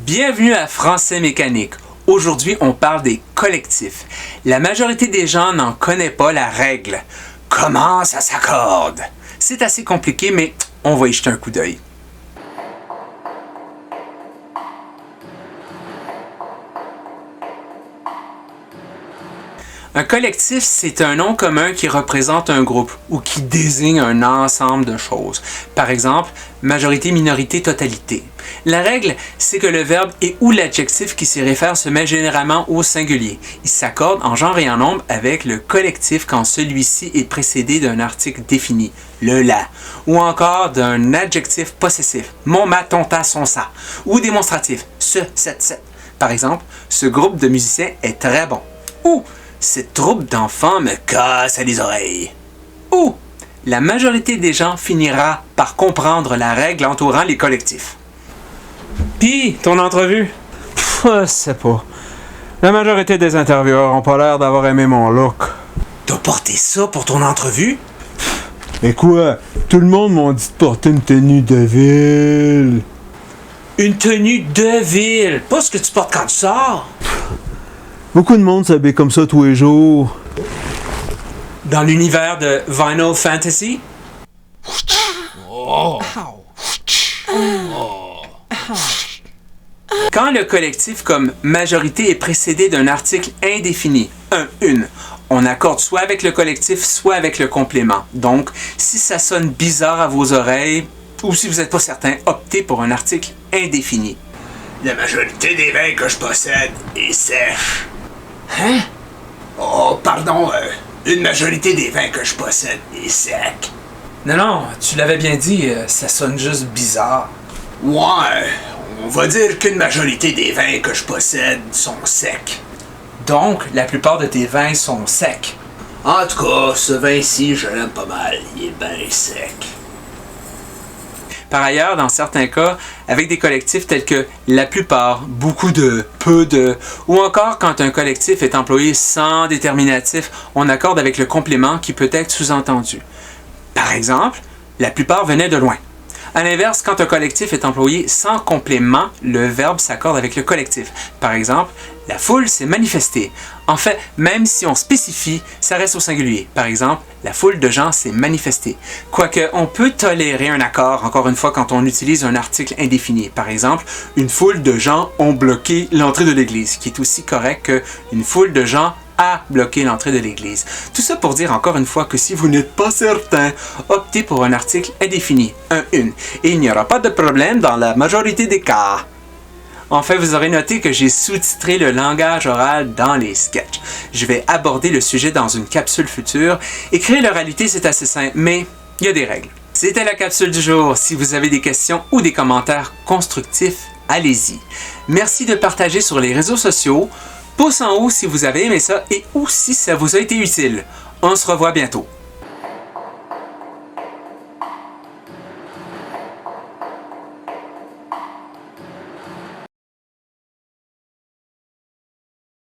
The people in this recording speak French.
Bienvenue à Français mécanique. Aujourd'hui, on parle des collectifs. La majorité des gens n'en connaît pas la règle. Comment ça s'accorde? C'est assez compliqué, mais on va y jeter un coup d'œil. Un collectif, c'est un nom commun qui représente un groupe ou qui désigne un ensemble de choses. Par exemple, majorité, minorité, totalité. La règle, c'est que le verbe et ou l'adjectif qui s'y réfère se met généralement au singulier. Il s'accorde en genre et en nombre avec le collectif quand celui-ci est précédé d'un article défini, le la, ou encore d'un adjectif possessif, mon, ma, ton, ta, son, ça, ou démonstratif, ce, cette. Par exemple, ce groupe de musiciens est très bon. Ou cette troupe d'enfants me casse les oreilles. Ou la majorité des gens finira par comprendre la règle entourant les collectifs. Pis, ton entrevue? Je sais pas. La majorité des intervieweurs ont pas l'air d'avoir aimé mon look. T'as porté ça pour ton entrevue? Mais quoi? Tout le monde m'a dit de porter une tenue de ville. Une tenue de ville, pas ce que tu portes quand tu sors. Beaucoup de monde s'habille comme ça tous les jours. Dans l'univers de Vinyl Fantasy? Quand le collectif comme majorité est précédé d'un article indéfini, un, une, on accorde soit avec le collectif, soit avec le complément. Donc, si ça sonne bizarre à vos oreilles, ou si vous n'êtes pas certain, optez pour un article indéfini. La majorité des vins que je possède est sèche. Hein? Oh, pardon, une majorité des vins que je possède est sec. Non, tu l'avais bien dit, ça sonne juste bizarre. Ouais, on va dire qu'une majorité des vins que je possède sont secs. Donc, la plupart de tes vins sont secs. En tout cas, ce vin-ci, je l'aime pas mal, il est bien sec. Par ailleurs, dans certains cas, avec des collectifs tels que la plupart, beaucoup de, peu de, ou encore quand un collectif est employé sans déterminatif, on accorde avec le complément qui peut être sous-entendu. Par exemple, la plupart venaient de loin. À l'inverse, quand un collectif est employé sans complément, le verbe s'accorde avec le collectif. Par exemple, la foule s'est manifestée. En fait, même si on spécifie, ça reste au singulier. Par exemple, la foule de gens s'est manifestée. Quoique, on peut tolérer un accord, encore une fois, quand on utilise un article indéfini. Par exemple, une foule de gens ont bloqué l'entrée de l'église, qui est aussi correct qu'une foule de gens a bloqué l'entrée de l'église. Tout ça pour dire encore une fois que si vous n'êtes pas certain, optez pour un article indéfini, un, une, et il n'y aura pas de problème dans la majorité des cas. Enfin, vous aurez noté que j'ai sous-titré le langage oral dans les sketchs. Je vais aborder le sujet dans une capsule future. Écrire l'oralité, c'est assez simple, mais il y a des règles. C'était la capsule du jour. Si vous avez des questions ou des commentaires constructifs, allez-y. Merci de partager sur les réseaux sociaux. Pouce en haut si vous avez aimé ça et ou si ça vous a été utile. On se revoit bientôt.